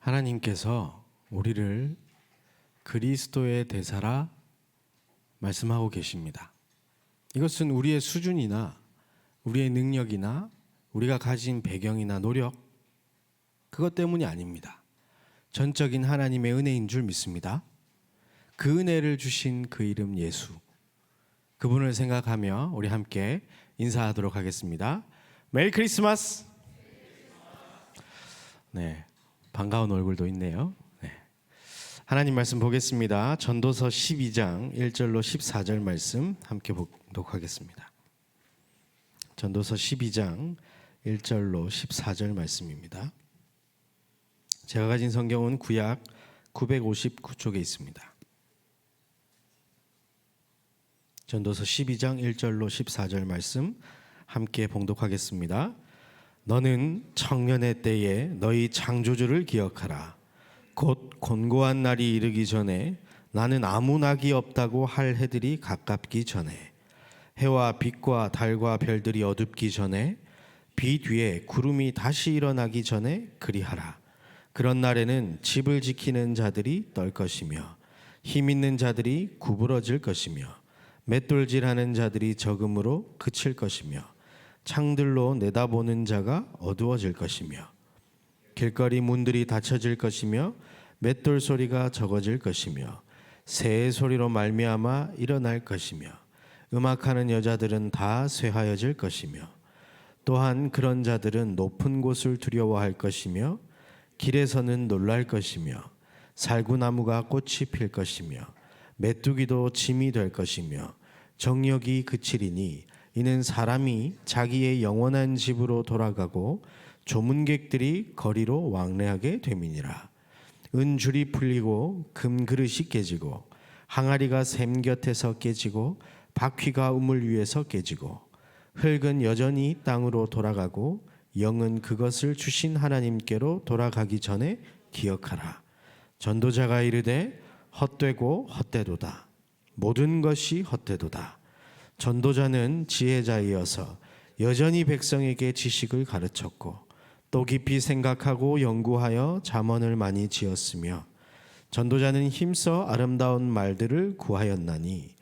하나님께서 우리를 그리스도의 대사라 말씀하고 계십니다. 이것은 우리의 수준이나 우리의 능력이나 우리가 가진 배경이나 노력, 그것 때문이 아닙니다. 전적인 하나님의 은혜인 줄 믿습니다. 그 은혜를 주신 그 이름 예수, 그분을 생각하며 우리 함께 인사하도록 하겠습니다. 메리 크리스마스. 네, 반가운 얼굴도 있네요. 네. 하나님 말씀 보겠습니다. 전도서 12장 1절로 14절 말씀 함께 보도록 하겠습니다. 전도서 12장 1절로 14절 말씀입니다. 제가 가진 성경은 구약 959쪽에 있습니다. 전도서 12장 1절로 14절 말씀 함께 봉독하겠습니다. 너는 청년의 때에 너희 창조주를 기억하라. 곧 곤고한 날이 이르기 전에 나는 아무 낙이 없다고 할 해들이 가깝기 전에 해와 빛과 달과 별들이 어둡기 전에 빛 위에 구름이 다시 일어나기 전에 그리하라. 그런 날에는 집을 지키는 자들이 떨 것이며 힘 있는 자들이 구부러질 것이며 맷돌질하는 자들이 적음으로 그칠 것이며 창들로 내다보는 자가 어두워질 것이며 길거리 문들이 닫혀질 것이며 맷돌 소리가 적어질 것이며 새의 소리로 말미암아 일어날 것이며 음악하는 여자들은 다 쇠하여질 것이며 또한 그런 자들은 높은 곳을 두려워할 것이며 길에서는 놀랄 것이며 살구나무가 꽃이 필 것이며 메뚜기도 짐이 될 것이며 정욕이 그치리니 이는 사람이 자기의 영원한 집으로 돌아가고 조문객들이 거리로 왕래하게 됨이니라. 은줄이 풀리고 금그릇이 깨지고 항아리가 샘 곁에서 깨지고 바퀴가 우물 위에서 깨지고 흙은 여전히 땅으로 돌아가고 영은 그것을 주신 하나님께로 돌아가기 전에 기억하라. 전도자가 이르되 헛되고 헛되도다. 모든 것이 헛되도다. 전도자는 지혜자이어서 여전히 백성에게 지식을 가르쳤고 또 깊이 생각하고 연구하여 잠언을 많이 지었으며 전도자는 힘써 아름다운 말들을 구하였나니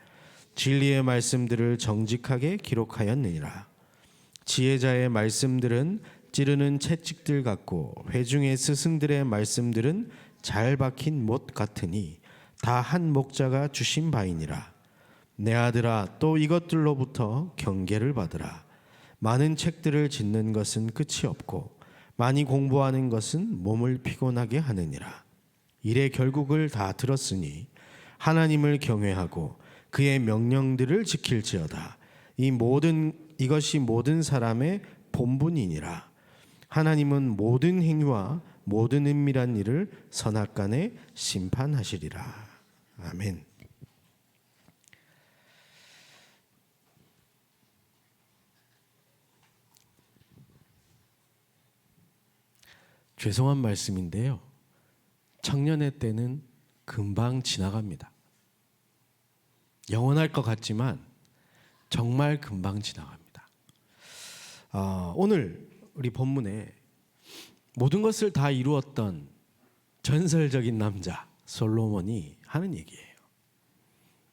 진리의 말씀들을 정직하게 기록하였느니라. 지혜자의 말씀들은 찌르는 채찍들 같고 회중의 스승들의 말씀들은 잘 박힌 못 같으니 다 한 목자가 주신 바이니라. 내 아들아, 또 이것들로부터 경계를 받으라. 많은 책들을 짓는 것은 끝이 없고 많이 공부하는 것은 몸을 피곤하게 하느니라. 일의 결국을 다 들었으니 하나님을 경외하고 그의 명령들을 지킬지어다. 이것이 모든 사람의 본분이니라. 하나님은 모든 행위와 모든 은밀한 일을 선악간에 심판하시리라. 아멘. 죄송한 말씀인데요. 청년의 때는 금방 지나갑니다. 영원할 것 같지만 정말 금방 지나갑니다. 오늘 우리 본문에 모든 것을 다 이루었던 전설적인 남자 솔로몬이 하는 얘기예요.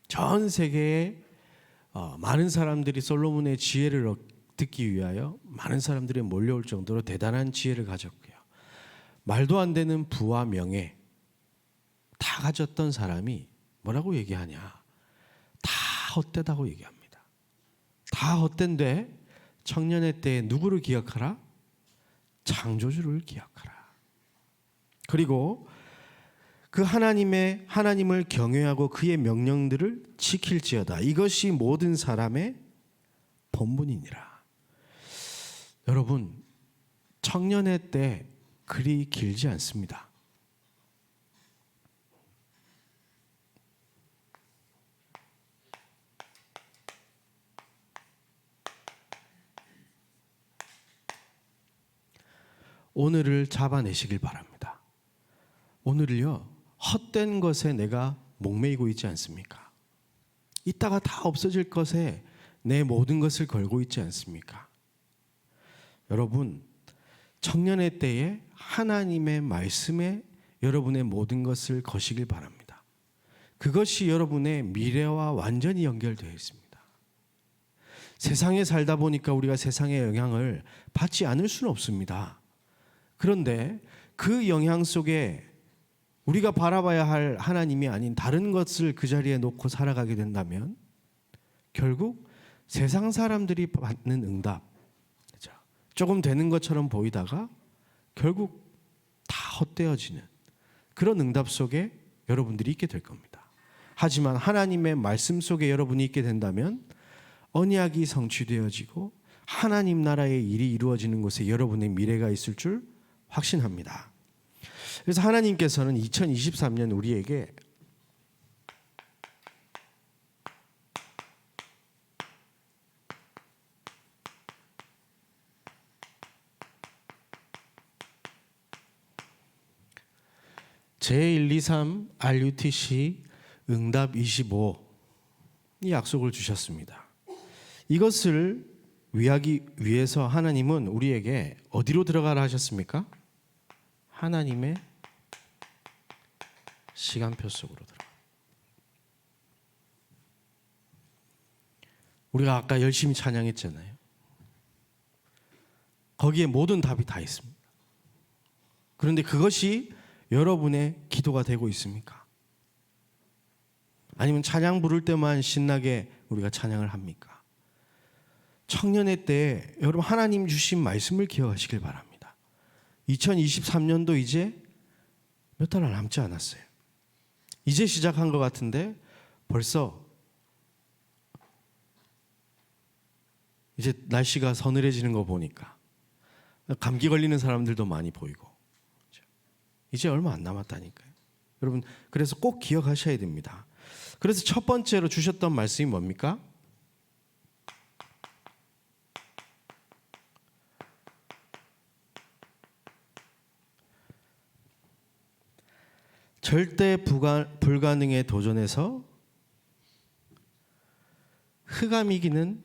전 세계에 많은 사람들이 솔로몬의 지혜를 듣기 위하여 많은 사람들이 몰려올 정도로 대단한 지혜를 가졌고요. 말도 안 되는 부와 명예 다 가졌던 사람이 뭐라고 얘기하냐? 다 헛되다고 얘기합니다. 다 헛된데 청년의 때에 누구를 기억하라? 창조주를 기억하라. 그리고 그 하나님을 경외하고 그의 명령들을 지킬지어다. 이것이 모든 사람의 본분이니라. 여러분, 청년의 때 그리 길지 않습니다. 오늘을 잡아내시길 바랍니다. 오늘을요, 헛된 것에 내가 목매이고 있지 않습니까? 이따가 다 없어질 것에 내 모든 것을 걸고 있지 않습니까? 여러분, 청년의 때에 하나님의 말씀에 여러분의 모든 것을 거시길 바랍니다. 그것이 여러분의 미래와 완전히 연결되어 있습니다. 세상에 살다 보니까 우리가 세상의 영향을 받지 않을 수는 없습니다. 그런데 그 영향 속에 우리가 바라봐야 할 하나님이 아닌 다른 것을 그 자리에 놓고 살아가게 된다면 결국 세상 사람들이 받는 응답, 조금 되는 것처럼 보이다가 결국 다 헛되어지는 그런 응답 속에 여러분들이 있게 될 겁니다. 하지만 하나님의 말씀 속에 여러분이 있게 된다면 언약이 성취되어지고 하나님 나라의 일이 이루어지는 곳에 여러분의 미래가 있을 줄 확신합니다. 그래서 하나님께서는 2023년 우리에게 제123 RUTC 응답 25 이 약속을 주셨습니다. 이것을 위하기 위해서 하나님은 우리에게 어디로 들어가라 하셨습니까? 하나님의 시간표 속으로 들어가. 우리가 아까 열심히 찬양했잖아요. 거기에 모든 답이 다 있습니다. 그런데 그것이 여러분의 기도가 되고 있습니까? 아니면 찬양 부를 때만 신나게 우리가 찬양을 합니까? 청년의 때 여러분 하나님 주신 말씀을 기억하시길 바랍니다. 2023년도 이제 몇 달 남지 않았어요. 이제 시작한 것 같은데 벌써 이제 날씨가 서늘해지는 거 보니까 감기 걸리는 사람들도 많이 보이고 이제 얼마 안 남았다니까요. 여러분 그래서 꼭 기억하셔야 됩니다. 그래서 첫 번째로 주셨던 말씀이 뭡니까? 절대 불가능에 도전해서 흑암 이기는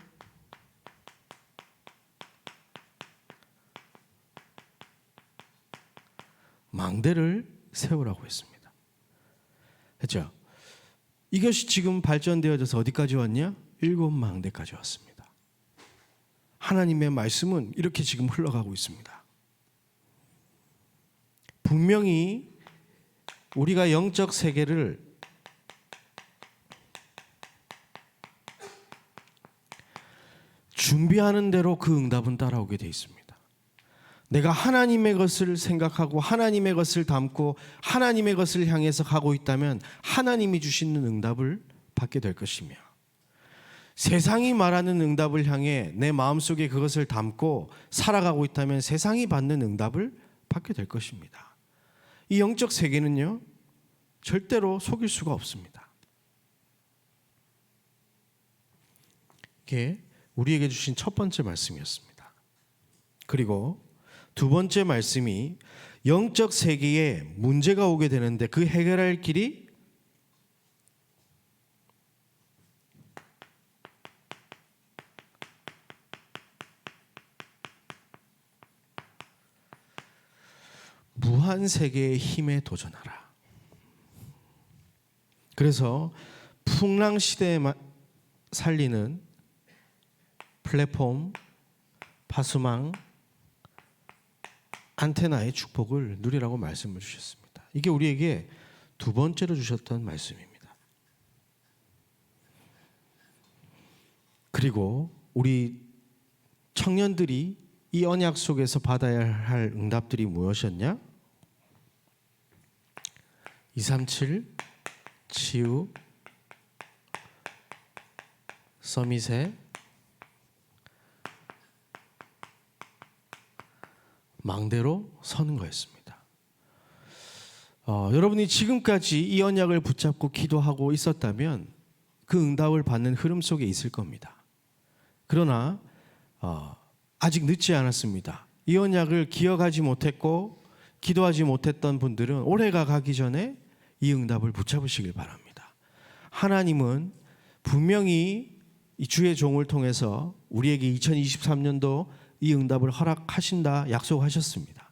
망대를 세우라고 했습니다. 그렇죠? 이것이 지금 발전되어져서 어디까지 왔냐? 7망대까지 왔습니다. 하나님의 말씀은 이렇게 지금 흘러가고 있습니다. 분명히 우리가 영적 세계를 준비하는 대로 그 응답은 따라오게 돼 있습니다. 내가 하나님의 것을 생각하고 하나님의 것을 담고 하나님의 것을 향해서 가고 있다면 하나님이 주시는 응답을 받게 될 것이며 세상이 말하는 응답을 향해 내 마음속에 그것을 담고 살아가고 있다면 세상이 받는 응답을 받게 될 것입니다. 이 영적 세계는요 절대로 속일 수가 없습니다. 이게 우리에게 주신 첫 번째 말씀이었습니다. 그리고 두 번째 말씀이 영적 세계에 문제가 오게 되는데 그 해결할 길이 무한 세계의 힘에 도전하라. 그래서 풍랑 시대에 살리는 플랫폼, 파수망, 안테나의 축복을 누리라고 말씀을 주셨습니다. 이게 우리에게 두 번째로 주셨던 말씀입니다. 그리고 우리 청년들이 이 언약 속에서 받아야 할 응답들이 무엇이었냐? 237 치유 서밋의 망대로 서는 거였습니다. 여러분이 지금까지 이 언약을 붙잡고 기도하고 있었다면 그 응답을 받는 흐름 속에 있을 겁니다. 그러나 아직 늦지 않았습니다. 이 언약을 기억하지 못했고 기도하지 못했던 분들은 올해가 가기 전에 이 응답을 붙잡으시길 바랍니다. 하나님은 분명히 이 주의 종을 통해서 우리에게 2023년도 이 응답을 허락하신다 약속하셨습니다.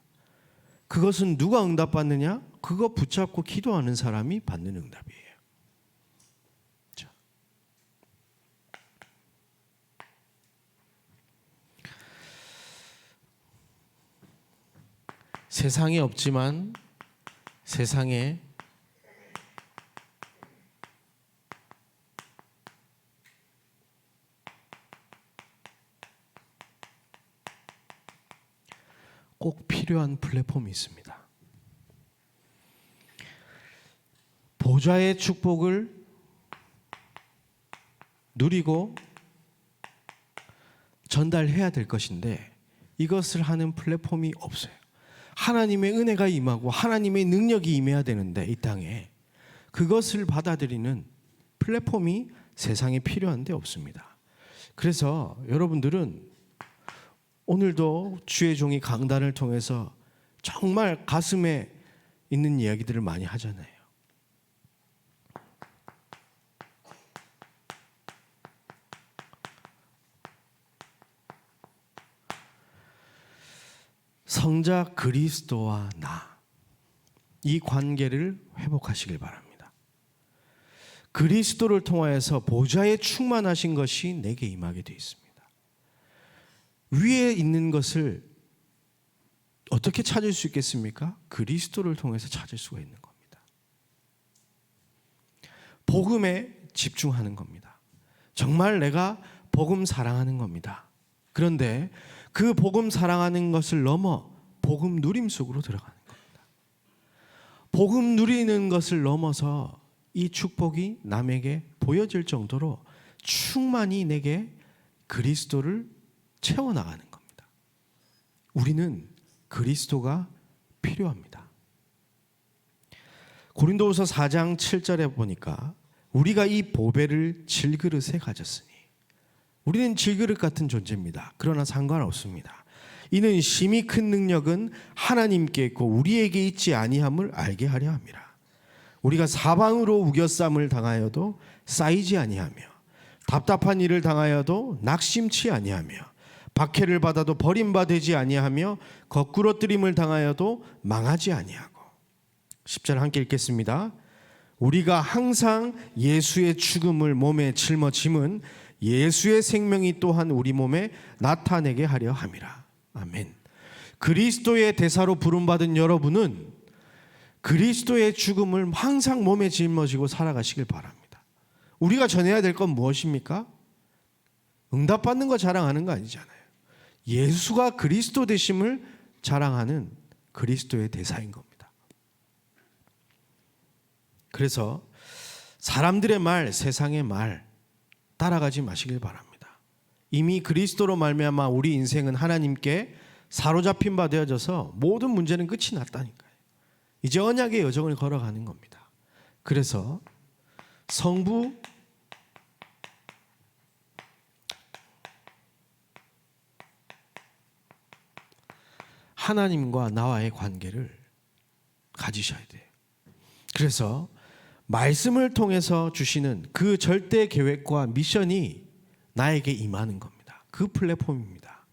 그것은 누가 응답받느냐? 그거 붙잡고 기도하는 사람이 받는 응답이에요. 자. 세상에 없지만 세상에 꼭 필요한 플랫폼이 있습니다. 보좌의 축복을 누리고 전달해야 될 것인데 이것을 하는 플랫폼이 없어요. 하나님의 은혜가 임하고 하나님의 능력이 임해야 되는데 이 땅에 그것을 받아들이는 플랫폼이 세상에 필요한데 없습니다. 그래서 여러분들은 오늘도 주의 종이 강단을 통해서 정말 가슴에 있는 이야기들을 많이 하잖아요. 성자 그리스도와 나, 이 관계를 회복하시길 바랍니다. 그리스도를 통하여서 보좌에 충만하신 것이 내게 임하게 되어 있습니다. 위에 있는 것을 어떻게 찾을 수 있겠습니까? 그리스도를 통해서 찾을 수가 있는 겁니다. 복음에 집중하는 겁니다. 정말 내가 복음 사랑하는 겁니다. 그런데 그 복음 사랑하는 것을 넘어 복음 누림 속으로 들어가는 겁니다. 복음 누리는 것을 넘어서 이 축복이 남에게 보여질 정도로 충만히 내게 그리스도를 채워나가는 겁니다. 우리는 그리스도가 필요합니다. 고린도후서 4장 7절에 보니까 우리가 이 보배를 질그릇에 가졌으니, 우리는 질그릇 같은 존재입니다. 그러나 상관없습니다. 이는 심히 큰 능력은 하나님께 있고 우리에게 있지 아니함을 알게 하려 함이라. 우리가 사방으로 우겨쌈을 당하여도 쌓이지 아니하며 답답한 일을 당하여도 낙심치 아니하며 박해를 받아도 버림받지 아니하며 거꾸러뜨림을 당하여도 망하지 아니하고. 10절 함께 읽겠습니다. 우리가 항상 예수의 죽음을 몸에 짊어짐은 예수의 생명이 또한 우리 몸에 나타내게 하려 함이라. 아멘. 그리스도의 대사로 부름받은 여러분은 그리스도의 죽음을 항상 몸에 짊어지고 살아가시길 바랍니다. 우리가 전해야 될 건 무엇입니까? 응답받는 거 자랑하는 거 아니잖아요. 예수가 그리스도 되심을 자랑하는 그리스도의 대사인 겁니다. 그래서 사람들의 말, 세상의 말 따라가지 마시길 바랍니다. 이미 그리스도로 말미암아 우리 인생은 하나님께 사로잡힌 바 되어져서 모든 문제는 끝이 났다니까요. 이제 언약의 여정을 걸어가는 겁니다. 그래서 성부 하나님과 나와의 관계를 가지셔야 돼요. 그래서 말씀을 통해서 주시는 그 절대 계획과 미션이 나에게 임하는 겁니다. 그 플랫폼입니다.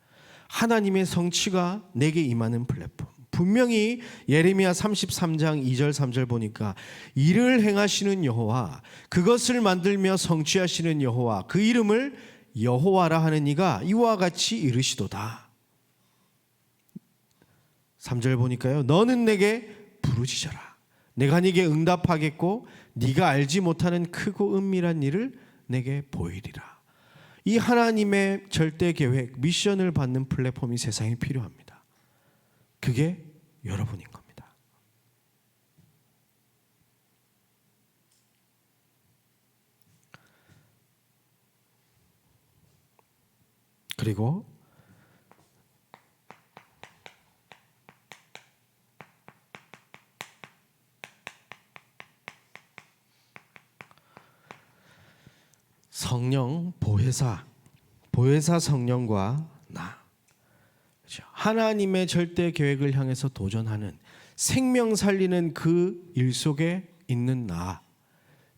하나님의 성취가 내게 임하는 플랫폼. 분명히 예레미야 33장 2절 3절 보니까 이를 행하시는 여호와, 그것을 만들며 성취하시는 여호와, 그 이름을 여호와라 하는 이가 이와 같이 이르시도다. 3절 보니까요, 너는 내게 부르짖어라. 내가 네게 응답하겠고 네가 알지 못하는 크고 은밀한 일을 내게 보이리라. 이 하나님의 절대 계획, 미션을 받는 플랫폼이 세상에 필요합니다. 그게 여러분인 겁니다. 그리고 성령 보혜사 성령과 나, 하나님의 절대 계획을 향해서 도전하는 생명 살리는 그 일 속에 있는 나,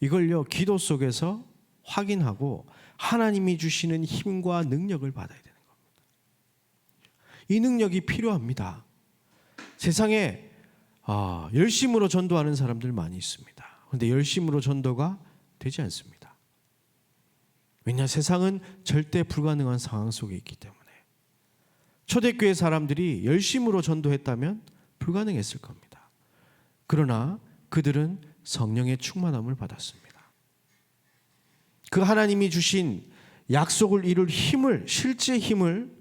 이걸요 기도 속에서 확인하고 하나님이 주시는 힘과 능력을 받아야 되는 겁니다. 이 능력이 필요합니다. 세상에 열심으로 전도하는 사람들 많이 있습니다. 그런데 열심으로 전도가 되지 않습니다. 왜냐, 세상은 절대 불가능한 상황 속에 있기 때문에. 초대교회 사람들이 열심으로 전도했다면 불가능했을 겁니다. 그러나 그들은 성령의 충만함을 받았습니다. 그 하나님이 주신 약속을 이룰 힘을, 실제 힘을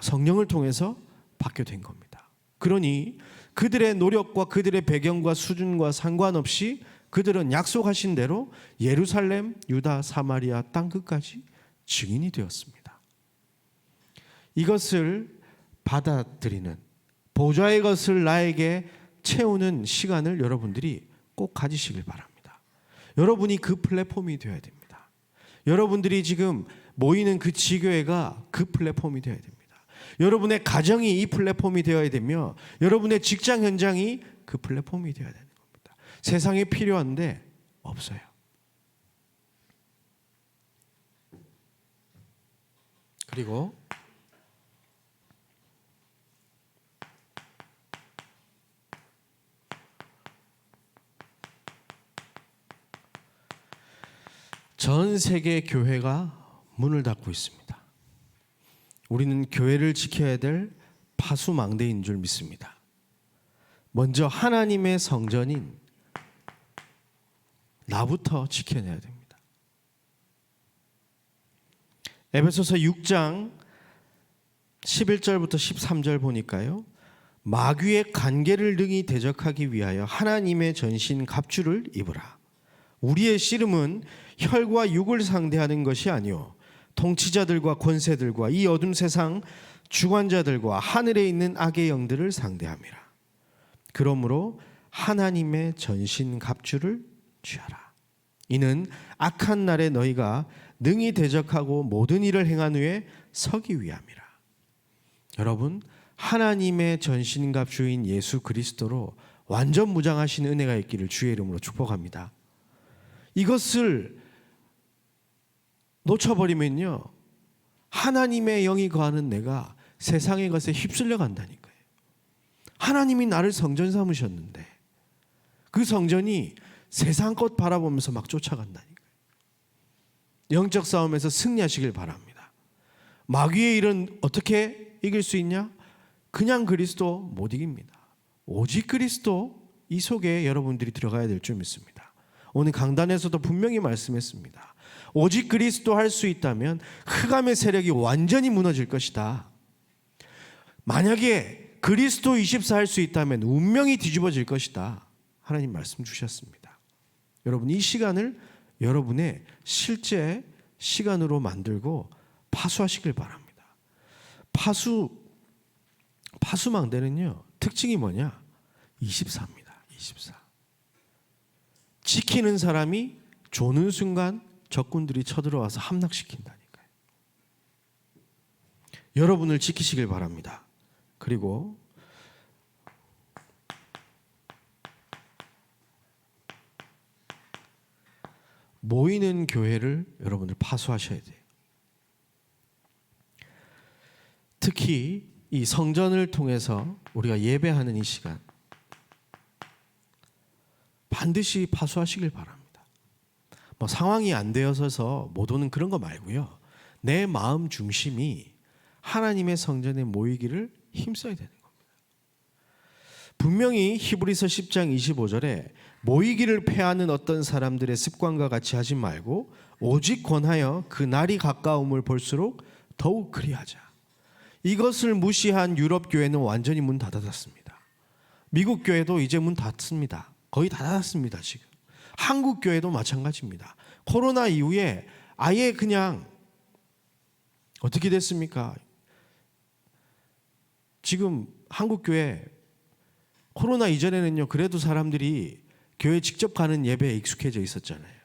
성령을 통해서 받게 된 겁니다. 그러니 그들의 노력과 그들의 배경과 수준과 상관없이 그들은 약속하신 대로 예루살렘, 유다, 사마리아 땅끝까지 증인이 되었습니다. 이것을 받아들이는, 보좌의 것을 나에게 채우는 시간을 여러분들이 꼭 가지시길 바랍니다. 여러분이 그 플랫폼이 되어야 됩니다. 여러분들이 지금 모이는 그 지교회가 그 플랫폼이 되어야 됩니다. 여러분의 가정이 이 플랫폼이 되어야 되며, 여러분의 직장 현장이 그 플랫폼이 되어야 되는 겁니다. 세상에 필요한데 없어요. 그리고 전 세계 교회가 문을 닫고 있습니다. 우리는 교회를 지켜야 될 파수망대인 줄 믿습니다. 먼저 하나님의 성전인 나부터 지켜내야 됩니다. 에베소서 6장 11절부터 13절 보니까요, 마귀의 간계를 능히 대적하기 위하여 하나님의 전신 갑주를 입으라. 우리의 씨름은 혈과 육을 상대하는 것이 아니요 통치자들과 권세들과 이 어둠 세상 주관자들과 하늘에 있는 악의 영들을 상대함이라. 그러므로 하나님의 전신 갑주를 취하라. 이는 악한 날에 너희가 능히 대적하고 모든 일을 행한 후에 서기 위함이라. 여러분, 하나님의 전신 갑주인 예수 그리스도로 완전 무장하신 은혜가 있기를 주의 이름으로 축복합니다. 이것을 놓쳐버리면요, 하나님의 영이 거하는 내가 세상의 것에 휩쓸려 간다니까요. 하나님이 나를 성전 삼으셨는데 그 성전이 세상 것 바라보면서 막 쫓아간다니까요. 영적 싸움에서 승리하시길 바랍니다. 마귀의 일은 어떻게 이길 수 있냐? 그냥 그리스도 못 이깁니다. 오직 그리스도, 이 속에 여러분들이 들어가야 될 줄 믿습니다. 오늘 강단에서도 분명히 말씀했습니다. 오직 그리스도 할 수 있다면 흑암의 세력이 완전히 무너질 것이다. 만약에 그리스도 24 할 수 있다면 운명이 뒤집어질 것이다. 하나님 말씀 주셨습니다. 여러분, 이 시간을 여러분의 실제 시간으로 만들고 파수하시길 바랍니다. 파수망대는요, 특징이 뭐냐? 24입니다. 24. 지키는 사람이 조는 순간 적군들이 쳐들어와서 함락시킨다니까요. 여러분을 지키시길 바랍니다. 그리고 모이는 교회를 여러분들 파수하셔야 돼요. 특히 이 성전을 통해서 우리가 예배하는 이 시간 반드시 파수하시길 바랍니다. 뭐 상황이 안 되어서 못 오는 그런 거 말고요, 내 마음 중심이 하나님의 성전에 모이기를 힘써야 되는 겁니다. 분명히 히브리서 10장 25절에 모이기를 패하는 어떤 사람들의 습관과 같이 하지 말고 오직 권하여 그 날이 가까움을 볼수록 더욱 그리하자. 이것을 무시한 유럽 교회는 완전히 문 닫았습니다. 미국 교회도 이제 문 닫습니다. 거의 다 닫았습니다. 지금 한국 교회도 마찬가지입니다. 코로나 이후에 아예 그냥 어떻게 됐습니까? 지금 한국 교회 코로나 이전에는요, 그래도 사람들이 교회 직접 가는 예배에 익숙해져 있었잖아요.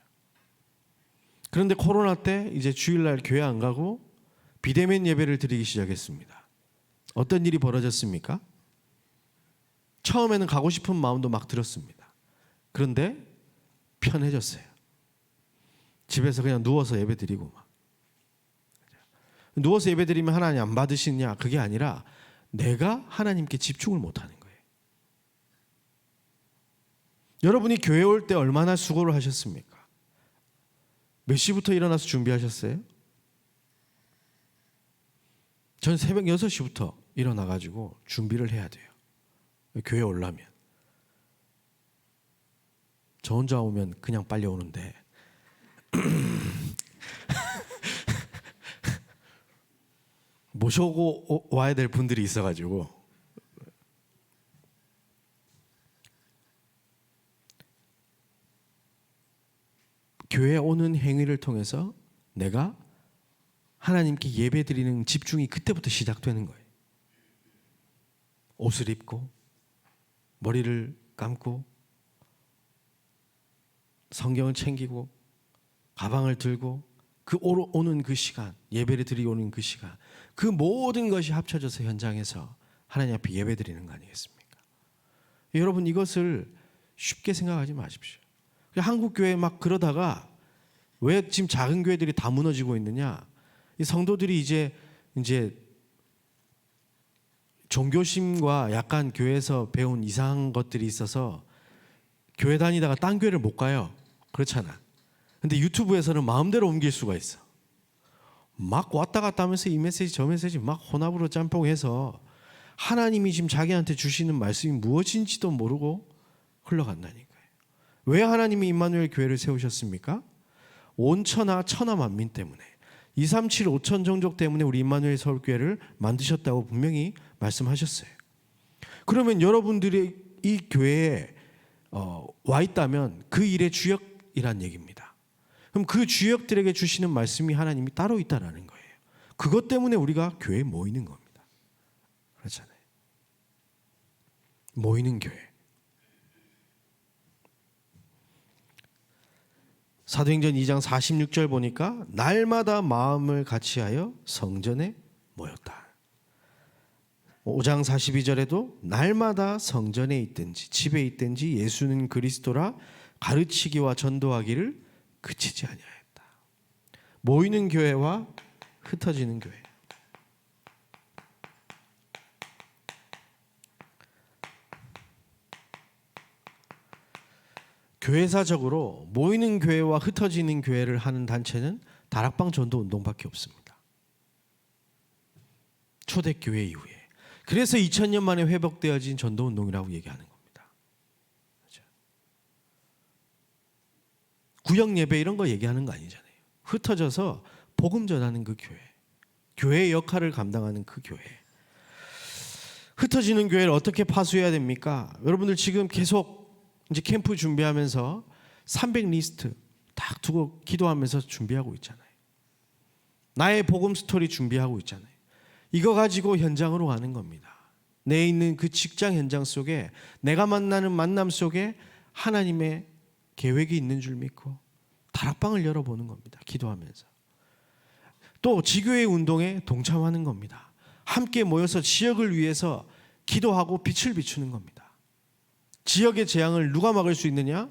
그런데 코로나 때 이제 주일날 교회 안 가고 비대면 예배를 드리기 시작했습니다. 어떤 일이 벌어졌습니까? 처음에는 가고 싶은 마음도 막 들었습니다. 그런데 편해졌어요. 집에서 그냥 누워서 예배 드리고 막. 누워서 예배 드리면 하나님 안 받으시냐? 그게 아니라 내가 하나님께 집중을 못하는 거예요. 여러분이 교회 올 때 얼마나 수고를 하셨습니까? 몇 시부터 일어나서 준비하셨어요? 전 새벽 6시부터 일어나가지고 준비를 해야 돼요. 교회 오려면. 저 혼자 오면 그냥 빨리 오는데 모셔고 와야 될 분들이 있어가지고 교회 오는 행위를 통해서 내가 하나님께 예배드리는 집중이 그때부터 시작되는 거예요. 옷을 입고 머리를 감고 성경을 챙기고 가방을 들고 그 오는 그 시간, 예배를 드리고 오는 그 시간, 그 모든 것이 합쳐져서 현장에서 하나님 앞에 예배드리는 거 아니겠습니까? 여러분, 이것을 쉽게 생각하지 마십시오. 한국 교회 막 그러다가 왜 지금 작은 교회들이 다 무너지고 있느냐? 이 성도들이 이제 종교심과 약간 교회에서 배운 이상한 것들이 있어서 교회 다니다가 딴 교회를 못 가요. 그렇잖아. 근데 유튜브에서는 마음대로 옮길 수가 있어. 막 왔다 갔다 하면서 이 메시지 저 메시지 막 혼합으로 짬뽕해서 하나님이 지금 자기한테 주시는 말씀이 무엇인지도 모르고 흘러간다니까요. 왜 하나님이 임마누엘 교회를 세우셨습니까? 온천하 천하만민 때문에, 237 5천 종족 때문에 우리 임마누엘 서울교회를 만드셨다고 분명히 말씀하셨어요. 그러면 여러분들이 이 교회에 와 있다면 그 일의 주역이란 얘기입니다. 그럼 그 주역들에게 주시는 말씀이 하나님이 따로 있다는 거예요. 그것 때문에 우리가 교회에 모이는 겁니다. 그렇잖아요. 모이는 교회. 사도행전 2장 46절 보니까 날마다 마음을 같이하여 성전에 모였다. 5장 42절에도 날마다 성전에 있든지 집에 있든지 예수는 그리스도라 가르치기와 전도하기를 그치지 아니하였다. 모이는 교회와 흩어지는 교회. 교회사적으로 모이는 교회와 흩어지는 교회를 하는 단체는 다락방 전도 운동밖에 없습니다. 초대교회 이후에. 그래서 2000년 만에 회복되어진 전도 운동이라고 얘기하는 겁니다. 그렇죠? 구역 예배 이런 거 얘기하는 거 아니잖아요. 흩어져서 복음 전하는 그 교회, 교회의 역할을 감당하는 그 교회. 흩어지는 교회를 어떻게 파수해야 됩니까? 여러분들 지금 계속 이제 캠프 준비하면서 300 리스트 딱 두고 기도하면서 준비하고 있잖아요. 나의 복음 스토리 준비하고 있잖아요. 이거 가지고 현장으로 가는 겁니다. 내 있는 그 직장 현장 속에, 내가 만나는 만남 속에 하나님의 계획이 있는 줄 믿고 다락방을 열어보는 겁니다. 기도하면서. 또 지교회 운동에 동참하는 겁니다. 함께 모여서 지역을 위해서 기도하고 빛을 비추는 겁니다. 지역의 재앙을 누가 막을 수 있느냐?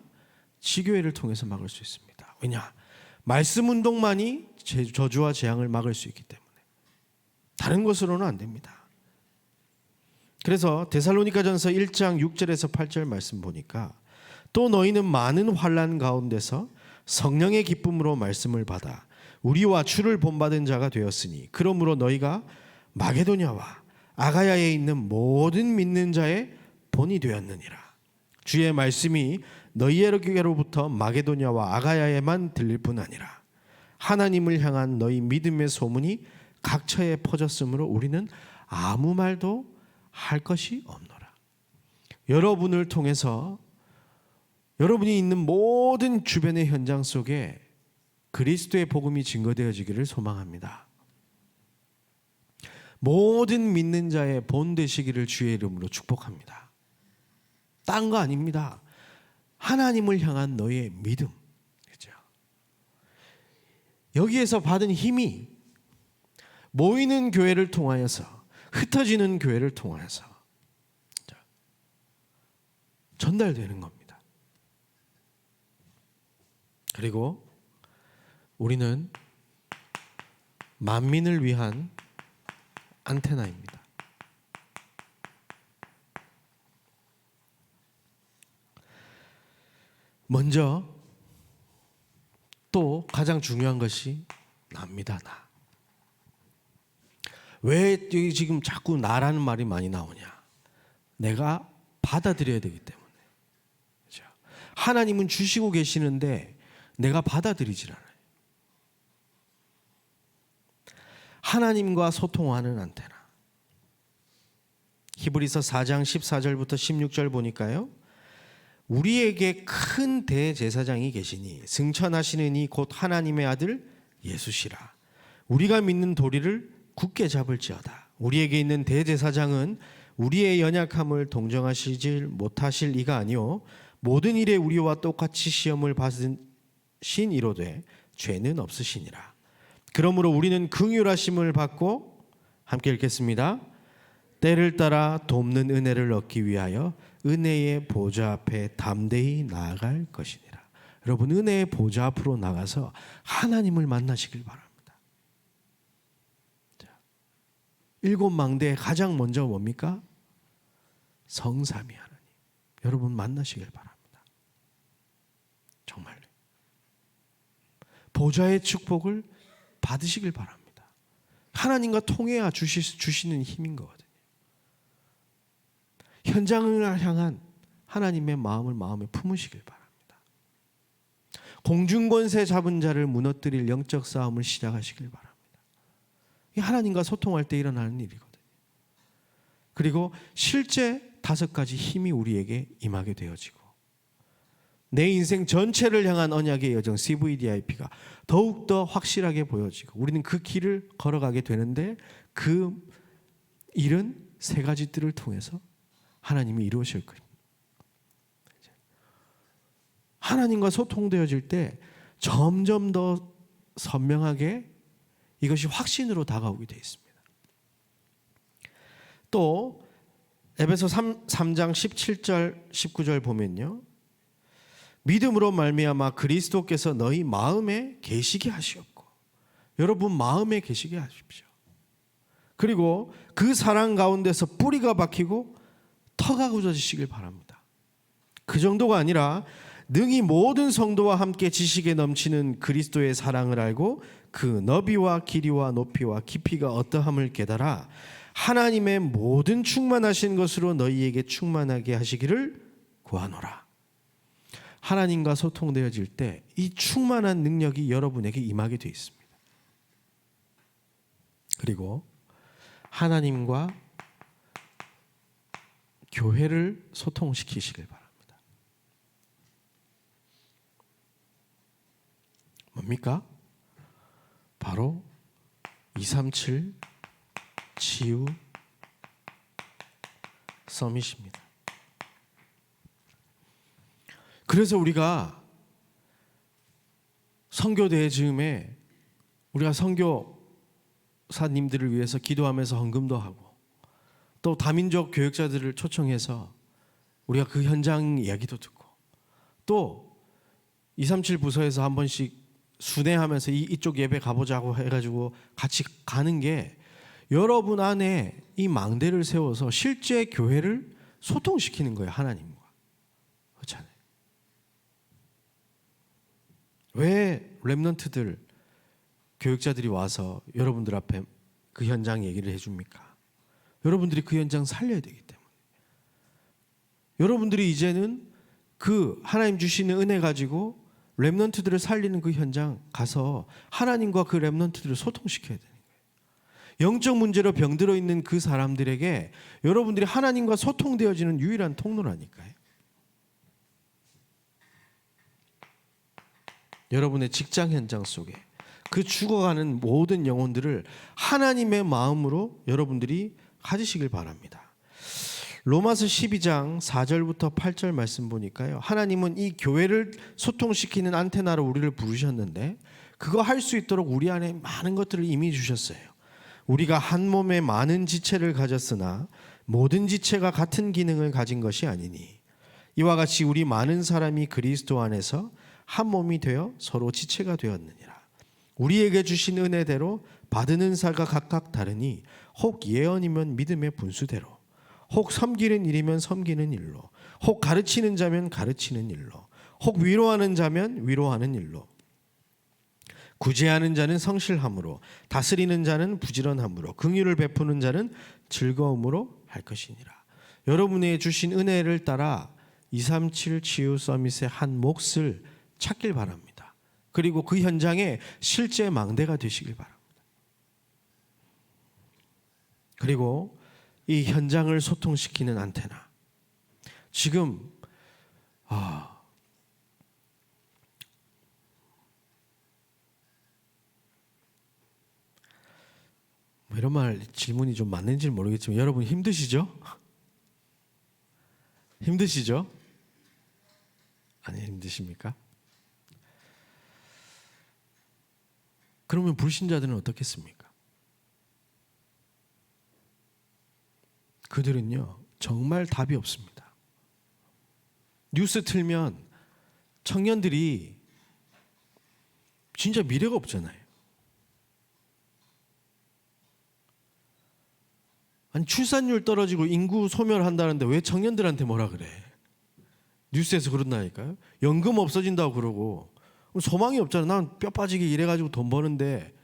지교회를 통해서 막을 수 있습니다. 왜냐? 말씀 운동만이 저주와 재앙을 막을 수 있기 때문에. 다른 것으로는 안 됩니다. 그래서 데살로니가전서 1장 6절에서 8절 말씀 보니까 또 너희는 많은 환난 가운데서 성령의 기쁨으로 말씀을 받아 우리와 주를 본받은 자가 되었으니 그러므로 너희가 마게도냐와 아가야에 있는 모든 믿는 자의 본이 되었느니라. 주의 말씀이 너희에게로부터 마게도냐와 아가야에만 들릴 뿐 아니라 하나님을 향한 너희 믿음의 소문이 각처에 퍼졌으므로 우리는 아무 말도 할 것이 없노라. 여러분을 통해서 여러분이 있는 모든 주변의 현장 속에 그리스도의 복음이 증거되어지기를 소망합니다. 모든 믿는 자의 본 되시기를 주의 이름으로 축복합니다. 딴 거 아닙니다. 하나님을 향한 너의 믿음. 그렇죠? 여기에서 받은 힘이 모이는 교회를 통하여서, 흩어지는 교회를 통하여서 전달되는 겁니다. 그리고 우리는 만민을 위한 안테나입니다. 먼저 또 가장 중요한 것이 나입니다. 나. 왜 지금 자꾸 나라는 말이 많이 나오냐? 내가 받아들여야 되기 때문에. 그렇죠? 하나님은 주시고 계시는데 내가 받아들이질 않아요. 하나님과 소통하는 안테나. 히브리서 4장 14절부터 16절 보니까요. 우리에게 큰 대제사장이 계시니 승천하시는 이 곧 하나님의 아들 예수시라. 우리가 믿는 도리를 굳게 잡을지어다. 우리에게 있는 대제사장은 우리의 연약함을 동정하시질 못하실 이가 아니요 모든 일에 우리와 똑같이 시험을 받으신 이로되 죄는 없으시니라. 그러므로 우리는 긍휼하심을 받고 함께 읽겠습니다. 때를 따라 돕는 은혜를 얻기 위하여 은혜의 보좌 앞에 담대히 나아갈 것이니라. 여러분, 은혜의 보좌 앞으로 나가서 하나님을 만나시길 바랍니다. 자, 일곱 망대에 가장 먼저 뭡니까? 성삼위 하나님. 여러분 만나시길 바랍니다. 정말로. 보좌의 축복을 받으시길 바랍니다. 하나님과 통해야 주시는 힘인 거거든요. 현장을 향한 하나님의 마음을 마음에 품으시길 바랍니다. 공중권세 잡은 자를 무너뜨릴 영적 싸움을 시작하시길 바랍니다. 이 하나님과 소통할 때 일어나는 일이거든요. 그리고 실제 5가지 힘이 우리에게 임하게 되어지고 내 인생 전체를 향한 언약의 여정 CVDIP가 더욱더 확실하게 보여지고 우리는 그 길을 걸어가게 되는데 그 일은 3가지 뜰을 통해서 하나님이 이루실 겁니다. 하나님과 소통되어질 때 점점 더 선명하게 이것이 확신으로 다가오게 되어 있습니다. 또 에베소 3장 17절 19절 보면요. 믿음으로 말미암아 그리스도께서 너희 마음에 계시게 하시옵고. 여러분 마음에 계시게 하십시오. 그리고 그 사랑 가운데서 뿌리가 박히고 터가 굳어지시길 바랍니다. 그 정도가 아니라 능히 모든 성도와 함께 지식에 넘치는 그리스도의 사랑을 알고 그 너비와 길이와 높이와 깊이가 어떠함을 깨달아 하나님의 모든 충만하신 것으로 너희에게 충만하게 하시기를 구하노라. 하나님과 소통되어질 때 이 충만한 능력이 여러분에게 임하게 되어 있습니다. 그리고 하나님과 교회를 소통시키시길 바랍니다. 뭡니까? 바로 237 치유 서밋입니다. 그래서 우리가 선교대회 즈음에 우리가 선교사님들을 위해서 기도하면서 헌금도 하고 또 다민족 교역자들을 초청해서 우리가 그 현장 이야기도 듣고 또 237 부서에서 한 번씩 순회하면서 이쪽 예배 가보자고 해가지고 같이 가는 게 여러분 안에 이 망대를 세워서 실제 교회를 소통시키는 거예요. 하나님과. 그렇잖아요. 왜 렘넌트들 교육자들이 와서 여러분들 앞에 그 현장 얘기를 해줍니까? 여러분들이 그 현장 살려야 되기 때문에. 여러분들이 이제는 그 하나님 주시는 은혜 가지고 렘넌트들을 살리는 그 현장 가서 하나님과 그 렘넌트들을 소통시켜야 되는 거예요. 영적 문제로 병들어 있는 그 사람들에게 여러분들이 하나님과 소통되어지는 유일한 통로라니까요. 여러분의 직장 현장 속에 그 죽어가는 모든 영혼들을 하나님의 마음으로 여러분들이 가지시길 바랍니다. 로마서 12장 4절부터 8절 말씀 보니까요. 하나님은 이 교회를 소통시키는 안테나로 우리를 부르셨는데 그거 할 수 있도록 우리 안에 많은 것들을 이미 주셨어요. 우리가 한 몸에 많은 지체를 가졌으나 모든 지체가 같은 기능을 가진 것이 아니니 이와 같이 우리 많은 사람이 그리스도 안에서 한 몸이 되어 서로 지체가 되었느니라. 우리에게 주신 은혜대로 받은 은사가 각각 다르니 혹 예언이면 믿음의 분수대로 혹 섬기는 일이면 섬기는 일로 혹 가르치는 자면 가르치는 일로 혹 위로하는 자면 위로하는 일로, 구제하는 자는 성실함으로, 다스리는 자는 부지런함으로, 긍휼을 베푸는 자는 즐거움으로 할 것이니라. 여러분의 주신 은혜를 따라 237 치유 서밋의 한 몫을 찾길 바랍니다. 그리고 그 현장에 실제 망대가 되시길 바랍니다. 그리고 이 현장을 소통시키는 안테나. 지금 이런 말 질문이 좀 맞는지 모르겠지만 여러분 힘드시죠? 힘드시죠? 아니, 힘드십니까? 그러면 불신자들은 어떻겠습니까? 그들은요, 정말 답이 없습니다. 뉴스 틀면 청년들이 진짜 미래가 없잖아요. 아니, 출산율 떨어지고 인구 소멸한다는데 왜 청년들한테 뭐라 그래? 뉴스에서 그런다니까요. 연금 없어진다고 그러고 소망이 없잖아. 난 뼈 빠지게 일해가지고 돈 버는데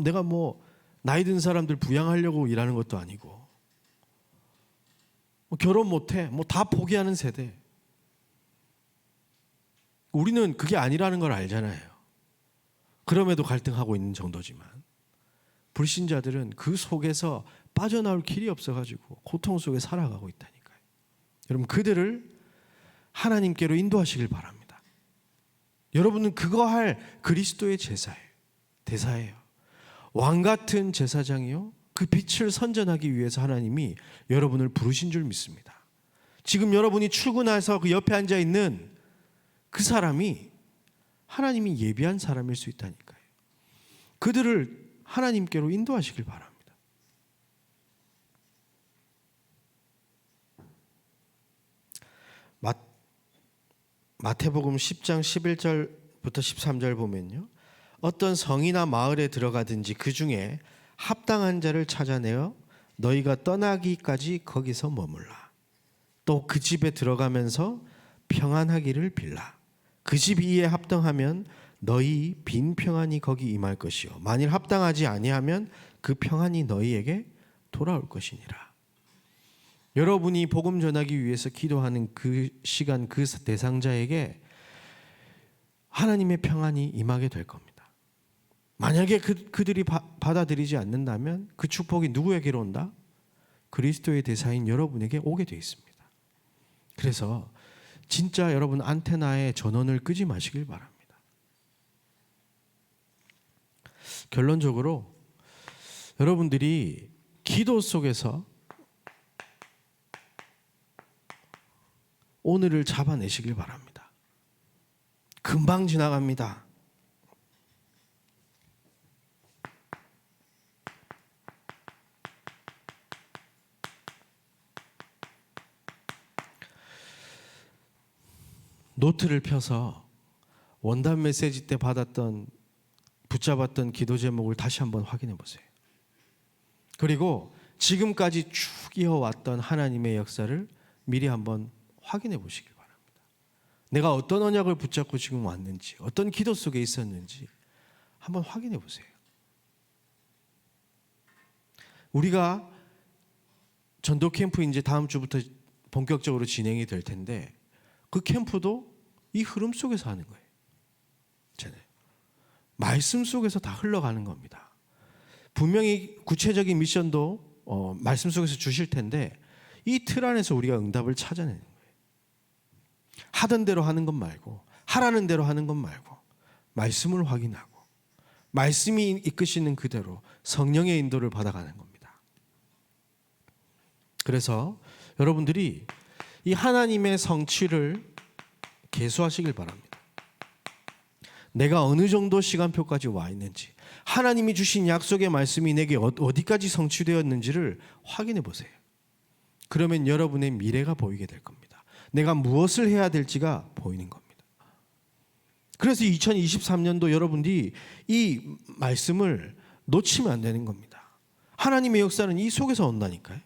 내가 뭐 나이 든 사람들 부양하려고 일하는 것도 아니고 결혼 못해. 다 포기하는 세대. 우리는 그게 아니라는 걸 알잖아요. 그럼에도 갈등하고 있는 정도지만 불신자들은 그 속에서 빠져나올 길이 없어가지고 고통 속에 살아가고 있다니까요. 여러분, 그들을 하나님께로 인도하시길 바랍니다. 여러분은 그거 할 그리스도의 대사예요. 왕 같은 제사장이요, 그 빛을 선전하기 위해서 하나님이 여러분을 부르신 줄 믿습니다. 지금 여러분이 출근해서 그 옆에 앉아 있는 그 사람이 하나님이 예비한 사람일 수 있다니까요. 그들을 하나님께로 인도하시길 바랍니다. 마태복음 10장 11절부터 13절 보면요, 어떤 성이나 마을에 들어가든지 그 중에 합당한 자를 찾아내어 너희가 떠나기까지 거기서 머물라. 또 그 집에 들어가면서 평안하기를 빌라. 그 집 이에 합당하면 너희 빈 평안이 거기 임할 것이요, 만일 합당하지 아니하면 그 평안이 너희에게 돌아올 것이니라. 여러분이 복음 전하기 위해서 기도하는 그 시간, 그 대상자에게 하나님의 평안이 임하게 될 겁니다. 만약에 그들이 받아들이지 않는다면 그 축복이 누구에게로 온다? 그리스도의 대사인 여러분에게 오게 되어 있습니다. 그래서 진짜 여러분 안테나의 전원을 끄지 마시길 바랍니다. 결론적으로 여러분들이 기도 속에서 오늘을 잡아내시길 바랍니다. 금방 지나갑니다. 노트를 펴서 원단 메시지 때 붙잡았던 기도 제목을 다시 한번 확인해 보세요. 그리고 지금까지 쭉 이어왔던 하나님의 역사를 미리 한번 확인해 보시길 바랍니다. 내가 어떤 언약을 붙잡고 지금 왔는지, 어떤 기도 속에 있었는지 한번 확인해 보세요. 우리가 전도 캠프 이제 다음 주부터 본격적으로 진행이 될 텐데 그 캠프도 이 흐름 속에서 하는 거예요. 말씀 속에서 다 흘러가는 겁니다. 분명히 구체적인 미션도 말씀 속에서 주실 텐데 이 틀 안에서 우리가 응답을 찾아내는 거예요. 하던 대로 하는 것 말고, 하라는 대로 하는 것 말고, 말씀을 확인하고 말씀이 이끄시는 그대로 성령의 인도를 받아가는 겁니다. 그래서 여러분들이 이 하나님의 성취를 계수하시길 바랍니다. 내가 어느 정도 시간표까지 와 있는지, 하나님이 주신 약속의 말씀이 내게 어디까지 성취되었는지를 확인해 보세요. 그러면 여러분의 미래가 보이게 될 겁니다. 내가 무엇을 해야 될지가 보이는 겁니다. 그래서 2023년도 여러분들이 이 말씀을 놓치면 안 되는 겁니다. 하나님의 역사는 이 속에서 온다니까요.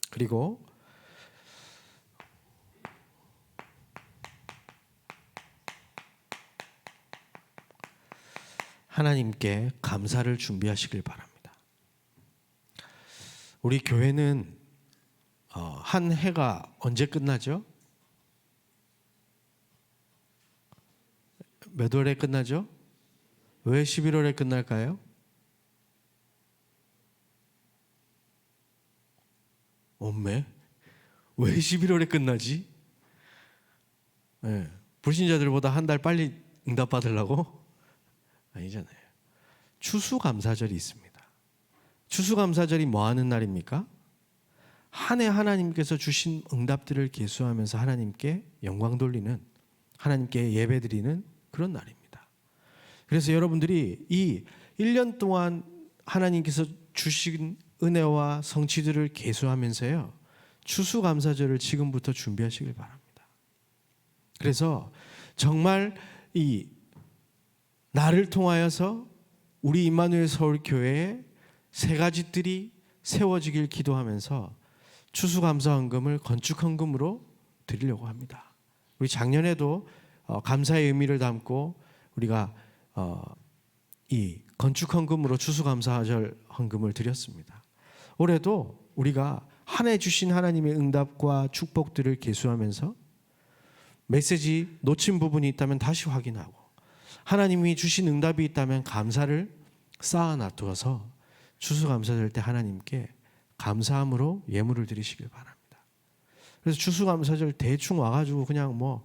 그리고 하나님께 감사를 준비하시길 바랍니다. 우리 교회는 한 해가 언제 끝나죠? 몇 월에 끝나죠? 왜 11월에 끝날까요? 엄매? 왜 11월에 끝나지? 네. 불신자들보다 한 달 빨리 응답받으려고? 아니잖아요. 추수감사절이 있습니다. 추수감사절이 뭐 하는 날입니까? 한 해 하나님께서 주신 응답들을 계수하면서 하나님께 영광 돌리는, 하나님께 예배드리는 그런 날입니다. 그래서 여러분들이 이 1년 동안 하나님께서 주신 은혜와 성취들을 계수하면서요, 추수감사절을 지금부터 준비하시길 바랍니다. 그래서 정말 이 나를 통하여서 우리 임마누엘 서울교회에 세 가지 뜰이 세워지길 기도하면서 추수감사헌금을 건축헌금으로 드리려고 합니다. 우리 작년에도 감사의 의미를 담고 우리가 이 건축헌금으로 추수감사절 헌금을 드렸습니다. 올해도 우리가 한 해 주신 하나님의 응답과 축복들을 계수하면서 메시지 놓친 부분이 있다면 다시 확인하고, 하나님이 주신 응답이 있다면 감사를 쌓아 놔두어서 추수감사절 때 하나님께 감사함으로 예물을 드리시길 바랍니다. 그래서 추수감사절 대충 와가지고 그냥 뭐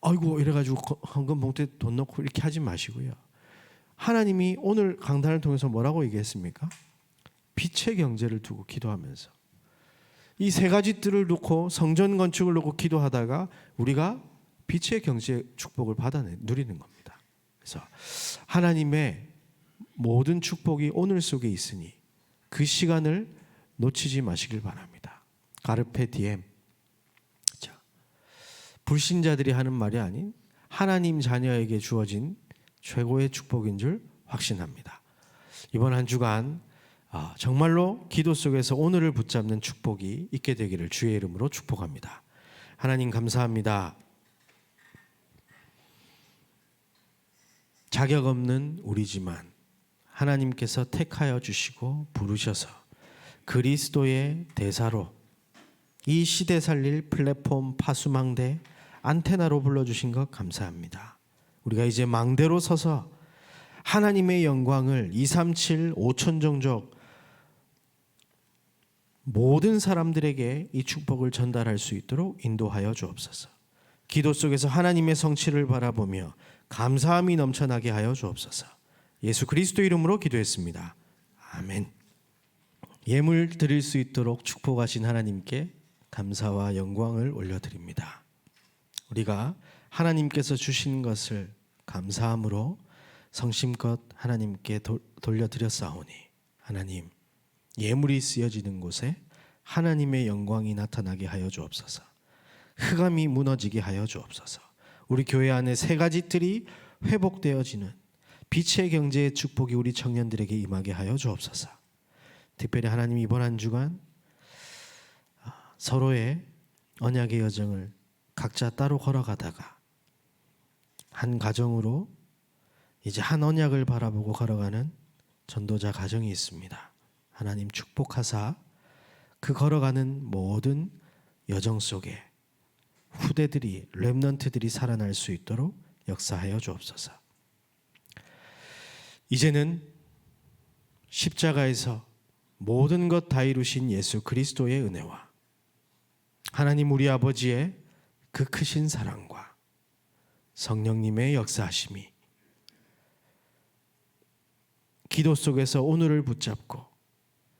아이고 이래가지고 헌금 봉투에 돈 넣고 이렇게 하지 마시고요. 하나님이 오늘 강단을 통해서 뭐라고 얘기했습니까? 빛의 경제를 두고 기도하면서 이 세 가지 뜰을 놓고 성전 건축을 놓고 기도하다가 우리가 빛의 경제 축복을 누리는 겁니다. 그래서 하나님의 모든 축복이 오늘 속에 있으니 그 시간을 놓치지 마시길 바랍니다. 가르페 디엠. 자, 불신자들이 하는 말이 아닌 하나님 자녀에게 주어진 최고의 축복인 줄 확신합니다. 이번 한 주간 정말로 기도 속에서 오늘을 붙잡는 축복이 있게 되기를 주의 이름으로 축복합니다. 하나님 감사합니다. 자격 없는 우리지만 하나님께서 택하여 주시고 부르셔서 그리스도의 대사로 이 시대 살릴 플랫폼 파수망대 안테나로 불러주신 것 감사합니다. 우리가 이제 망대로 서서 하나님의 영광을 237 5천 종족 모든 사람들에게 이 축복을 전달할 수 있도록 인도하여 주옵소서. 기도 속에서 하나님의 성취를 바라보며 감사함이 넘쳐나게 하여 주옵소서. 예수 그리스도 이름으로 기도했습니다. 아멘. 예물 드릴 수 있도록 축복하신 하나님께 감사와 영광을 올려드립니다. 우리가 하나님께서 주신 것을 감사함으로 성심껏 하나님께 돌려드렸사오니 하나님, 예물이 쓰여지는 곳에 하나님의 영광이 나타나게 하여 주옵소서. 흑암이 무너지게 하여 주옵소서. 우리 교회 안에 세 가지 뜰이 회복되어지는 빛의 경제의 축복이 우리 청년들에게 임하게 하여 주옵소서. 특별히 하나님 이번 한 주간 서로의 언약의 여정을 각자 따로 걸어가다가 한 가정으로 이제 한 언약을 바라보고 걸어가는 전도자 가정이 있습니다. 하나님 축복하사 그 걸어가는 모든 여정 속에 후대들이, 렘넌트들이 살아날 수 있도록 역사하여 주옵소서. 이제는 십자가에서 모든 것 다 이루신 예수 그리스도의 은혜와 하나님 우리 아버지의 그 크신 사랑과 성령님의 역사하심이 기도 속에서 오늘을 붙잡고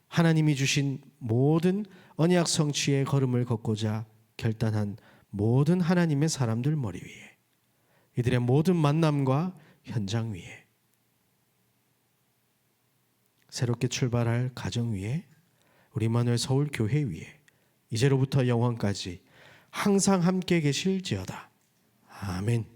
하나님이 주신 모든 언약 성취의 걸음을 걷고자 결단한 모든 하나님의 사람들 머리 위에, 이들의 모든 만남과 현장 위에, 새롭게 출발할 가정 위에, 우리 임마누엘 서울 교회 위에 이제로부터 영원까지 항상 함께 계실지어다. 아멘.